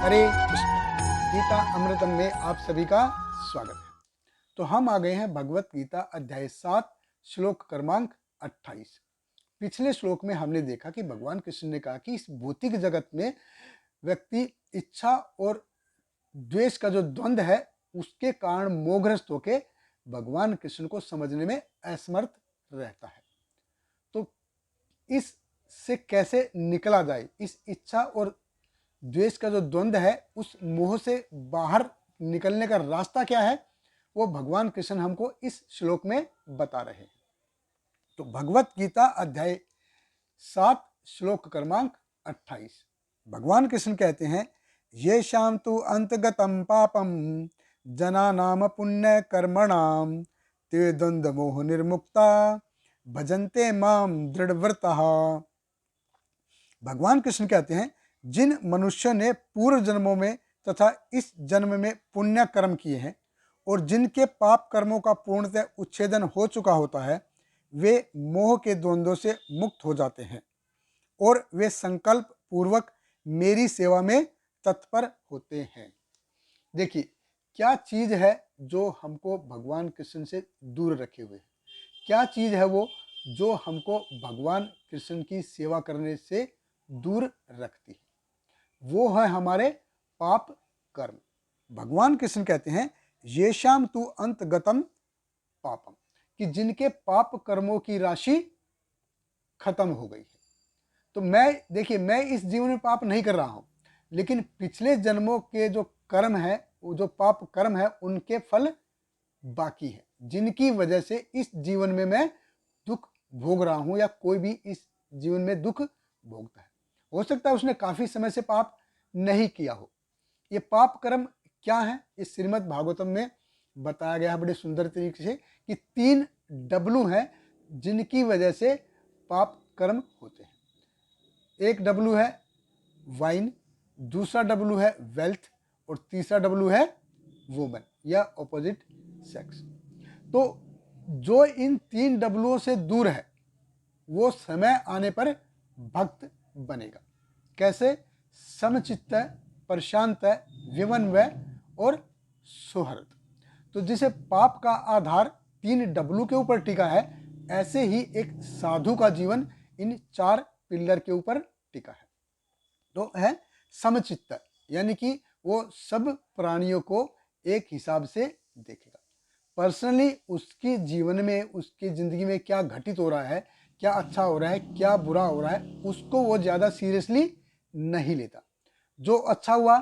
हरे कृष्ण। गीता अमृतम में आप सभी का स्वागत है। तो हम आ गए हैं भगवत गीता अध्याय 7 श्लोक क्रमांक 28। पिछले श्लोक में हमने देखा कि भगवान कृष्ण ने कहा कि इस भौतिक जगत में व्यक्ति इच्छा और द्वेष का जो द्वंद्व है उसके कारण मोहग्रस्त होकर भगवान कृष्ण को समझने में असमर्थ रहता है। तो इससे कैसे निकला जाए, इस इच्छा और द्वेष का जो द्वंद्व है उस मोह से बाहर निकलने का रास्ता क्या है, वो भगवान कृष्ण हमको इस श्लोक में बता रहे हैं। तो भगवत गीता अध्याय 7 श्लोक क्रमांक 28 भगवान कृष्ण कहते हैं, ये शाम तु अंतगतम पापम जना नाम पुण्य कर्मणाम ते द्वंद्व मोह निर्मुक्ता भजन्ते माम दृढ़व्रतः। भगवान कृष्ण कहते हैं, जिन मनुष्यों ने पूर्व जन्मों में तथा इस जन्म में पुण्य कर्म किए हैं और जिनके पाप कर्मों का पूर्णतः उच्छेदन हो चुका होता है, वे मोह के द्वंद्वों से मुक्त हो जाते हैं और वे संकल्प पूर्वक मेरी सेवा में तत्पर होते हैं। देखिए, क्या चीज है जो हमको भगवान कृष्ण से दूर रखे हुए है? क्या चीज है वो जो हमको भगवान कृष्ण की सेवा करने से दूर रखती है? वो है हमारे पाप कर्म। भगवान कृष्ण कहते हैं, येषाम तु अंतगतम पापम, कि जिनके पाप कर्मों की राशि खत्म हो गई है। तो मैं इस जीवन में पाप नहीं कर रहा हूं, लेकिन पिछले जन्मों के जो कर्म है, वो जो पाप कर्म है, उनके फल बाकी है, जिनकी वजह से इस जीवन में मैं दुख भोग रहा हूं या कोई भी इस जीवन में दुख भोगता है। हो सकता है उसने काफी समय से पाप नहीं किया हो। ये पाप कर्म क्या है? इस श्रीमद् भागवतम में बताया गया है बड़े सुंदर तरीके से कि 3 डब्लू हैं जिनकी वजह से पाप कर्म होते हैं। एक डब्लू है वाइन, दूसरा डब्लू है वेल्थ और तीसरा डब्लू है वुमन या ऑपोजिट सेक्स। तो जो इन 3 डब्लुओं से दूर है वो समय आने पर भक्त बनेगा। कैसे? समचित्त, प्रशांत, विमन्वय और सुहृद। तो जिसे पाप का आधार 3 डब्लू के ऊपर टिका है, ऐसे ही एक साधु का जीवन इन 4 पिलर के ऊपर टिका है। तो है समचित्त, यानी कि वो सब प्राणियों को एक हिसाब से देखेगा। पर्सनली उसकी जीवन में, उसकी जिंदगी में क्या घटित हो रहा है, क्या अच्छा हो रहा है, क्या बुरा हो रहा है, उसको वो ज़्यादा सीरियसली नहीं लेता। जो अच्छा हुआ,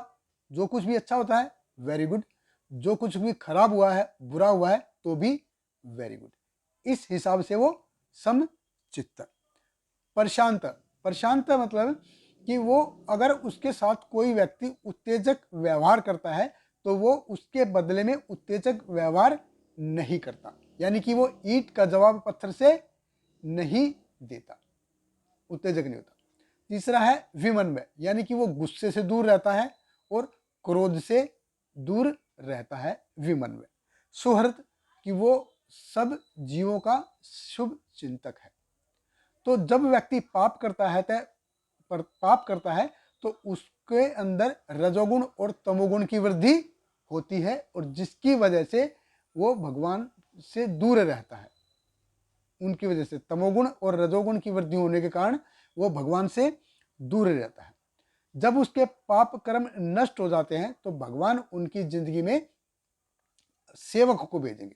जो कुछ भी अच्छा होता है वेरी गुड, जो कुछ भी खराब हुआ है, बुरा हुआ है, तो भी वेरी गुड। इस हिसाब से वो समचित्त। प्रशांत, प्रशांत मतलब कि वो अगर उसके साथ कोई व्यक्ति उत्तेजक व्यवहार करता है तो वो उसके बदले में उत्तेजक व्यवहार नहीं करता, यानी कि वो ईंट का जवाब पत्थर से नहीं देता, उत्तेजक नहीं होता। तीसरा है विमन्वय, यानी कि वो गुस्से से दूर रहता है और क्रोध से दूर रहता है, विमन्वय। सुहृद, कि वो सब जीवों का शुभ चिंतक है। तो जब व्यक्ति पाप करता है तो उसके अंदर रजोगुण और तमोगुण की वृद्धि होती है और जिसकी वजह से वो भगवान से दूर रहता है। उनकी वजह से तमोगुण और रजोगुण की वृद्धि होने के कारण वो भगवान से दूर रहता है। जब उसके पाप कर्म नष्ट हो जाते हैं तो भगवान उनकी जिंदगी में सेवक को भेजेंगे,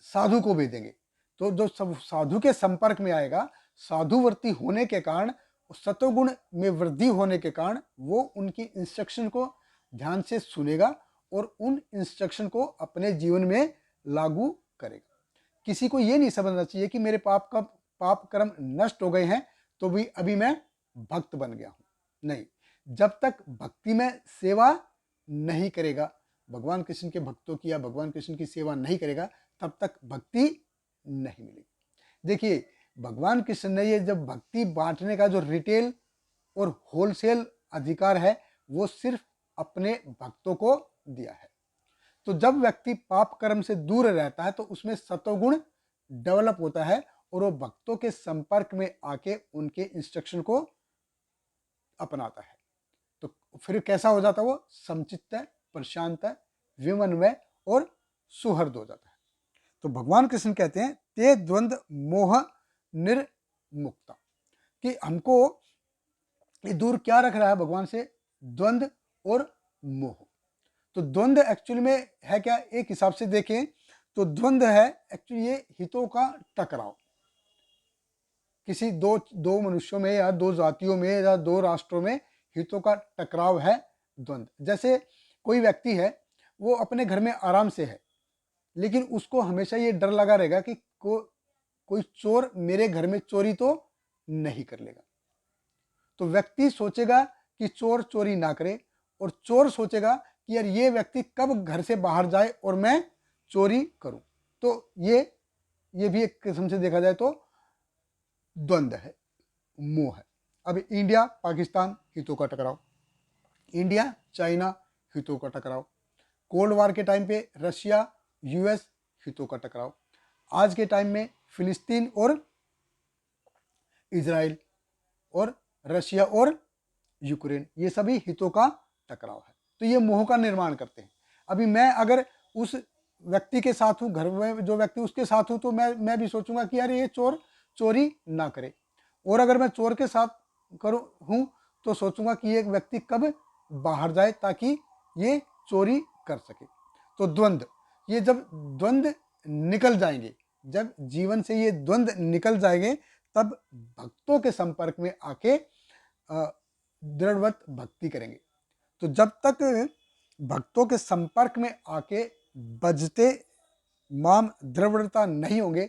साधु को भेजेंगे। तो जो सब साधु के संपर्क में आएगा, साधुवर्ती होने के कारण, सतोगुण में वृद्धि होने के कारण वो उनकी इंस्ट्रक्शन को ध्यान से सुनेगा और उन इंस्ट्रक्शन को अपने जीवन में लागू करेगा। किसी को ये नहीं समझना चाहिए कि मेरे पाप कर्म नष्ट हो गए हैं तो भी अभी मैं भक्त बन गया हूं। नहीं, जब तक भक्ति में सेवा नहीं करेगा, भगवान कृष्ण के भक्तों की या भगवान कृष्ण की सेवा नहीं करेगा, तब तक भक्ति नहीं मिलेगी। देखिए, भगवान कृष्ण ने ये जब भक्ति बांटने का जो रिटेल और होलसेल अधिकार है वो सिर्फ अपने भक्तों को दिया है। तो जब व्यक्ति पाप कर्म से दूर रहता है तो उसमें सतोगुण डेवलप होता है और वो भक्तों के संपर्क में आके उनके इंस्ट्रक्शन को अपनाता है। तो फिर कैसा हो जाता है वो? समचित्त है, प्रशांत है, विमन्वय और सुहृद हो जाता है। तो भगवान कृष्ण कहते हैं ते द्वंद्व मोह निर्मुक्ता, कि हमको ये दूर क्या रख रहा है भगवान से? द्वंद्व और मोह। तो द्वंद्व एक्चुअली में है क्या? एक हिसाब से देखें तो द्वंद्व है एक्चुअली ये हितों का टकराव, किसी दो मनुष्यों में या दो जातियों में या दो राष्ट्रों में हितों का टकराव है द्वंद्व। जैसे कोई व्यक्ति है, वो अपने घर में आराम से है, लेकिन उसको हमेशा ये डर लगा रहेगा कि कोई चोर मेरे घर में चोरी तो नहीं कर लेगा। तो व्यक्ति सोचेगा कि चोर चोरी ना करे, और चोर सोचेगा कि यार ये व्यक्ति कब घर से बाहर जाए और मैं चोरी करूं। तो ये भी एक किस्म से देखा जाए तो द्वंद्व है, मोह है। अब इंडिया पाकिस्तान हितों का टकराव, इंडिया चाइना हितों का टकराव, कोल्ड वार के टाइम पे रशिया यूएस हितों का टकराव, आज के टाइम में फिलिस्तीन और इजराइल और रशिया और यूक्रेन, ये सभी हितों का टकराव है। तो ये मोह का निर्माण करते हैं। अभी मैं अगर उस व्यक्ति के साथ हूँ, घर में जो व्यक्ति उसके साथ हूँ, तो मैं भी सोचूंगा कि यार ये चोर चोरी ना करे, और अगर मैं चोर के साथ हूँ तो सोचूंगा कि ये व्यक्ति कब बाहर जाए ताकि ये चोरी कर सके। तो द्वंद्व, ये जब द्वंद्व निकल जाएंगे, जब जीवन से ये द्वंद्व निकल जाएंगे, तब भक्तों के संपर्क में आके दृढ़वत भक्ति करेंगे। तो जब तक भक्तों के संपर्क में आके बजते माम दृढ़ता नहीं होंगे,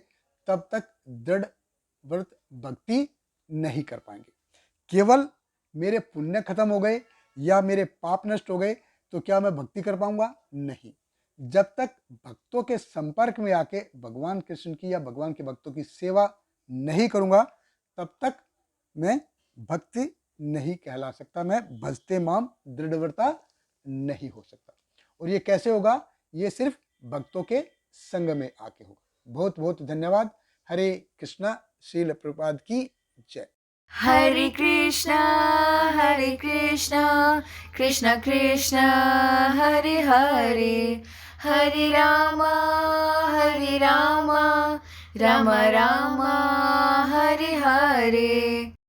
तब तक दृढ़व्रत भक्ति नहीं कर पाएंगे। केवल मेरे पुण्य खत्म हो गए या मेरे पाप नष्ट हो गए तो क्या मैं भक्ति कर पाऊंगा? नहीं। जब तक भक्तों के संपर्क में आके भगवान कृष्ण की या भगवान के भक्तों की सेवा नहीं करूंगा, तब तक मैं भक्ति नहीं कहला सकता, मैं भजते माम दृढ़व्रता नहीं हो सकता। और ये कैसे होगा? ये सिर्फ भक्तों के संग में आके होगा। बहुत बहुत धन्यवाद। हरे कृष्णा। श्रील प्रभुपाद की जय। हरे कृष्णा कृष्ण कृष्ण हरे हरे, हरे रामा राम राम हरे हरे।